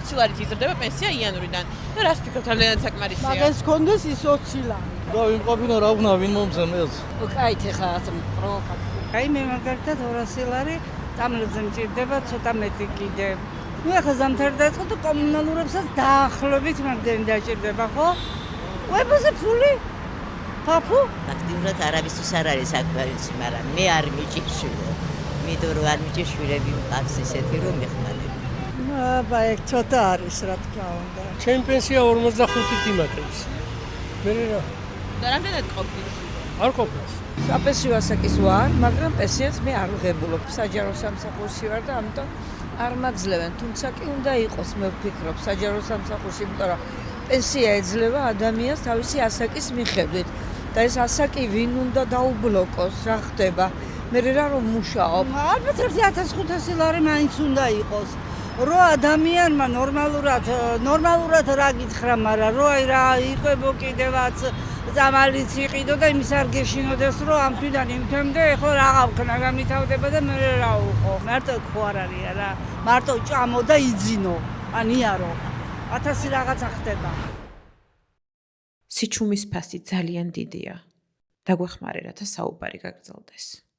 20 ლარით იზრდება პენსია იანვრიდან. და რას ფიქრობთ, რამდენად საკმარისია? მაგას კონდეს ის 20 ლარი. და ვიმყოფინა რა ვქნა ვინ მომზემეს. კაითი ხარ პროვოკაცია. აი მე მაგალითად 200 ლარი წამლებზე მჭირდება ცოტა მეტი კიდე. ნუ ახლა ზამთარი დაიწყო და კომუნალურებსაც დაახლოებით მაგდენი დაჭირდება, ხო? ყვებაზე ფული? ფაფუ? აქტიურად არავისთვის არ არის საკმარისი, მაგრამ მე არ მიჭირშვილო. მიდო რომ არ მიჭირშვილები მყავს ისეთი რომ მეხმარები. აბა ეგ ცოტა არის რა თქმა უნდა. ჩემი პენსია 55 თიმატებს. მე რა და რამდენად ყოფნის? არ ყოფნის. საპენსიო ასაკის ვარ, მაგრამ პენსიას მე არ ვღებულობ. საჯარო სამსახურში ვარ და ამიტომ არ მაძლევენ, თუმცა კი უნდა იყოს, მე ვფიქრობ, საჯარო სამსახურში, იმიტომ რომ პენსია ეძლევა ადამიანს თავისი ასაკის მიხედვით. და ეს ასაკი ვინ უნდა დაუბლოკოს, რა ხდება? მე რა რომ მუშაობ? ალბათ 1500 ლარი მაინც უნდა იყოს. რო ადამიანმა ნორმალურად რა გითხრა, მაგრამ რო აი რა იყვებო კიდევაც ზამალიც იყიდო და იმის არ გეშინოდეს რომ ამ თვიდან იმ თემდე ხო რაღა ვქნა გამითავდება და მე რა უყო. მარტო ხო არ არის რა. მარტო ჭამო და იძინო. ანიარო. 1000 რაღაცა ხდება. სიჩუმის ფასი ძალიან დიდია. დაგვეხმარე რათა საუბარი გაგრძელდეს.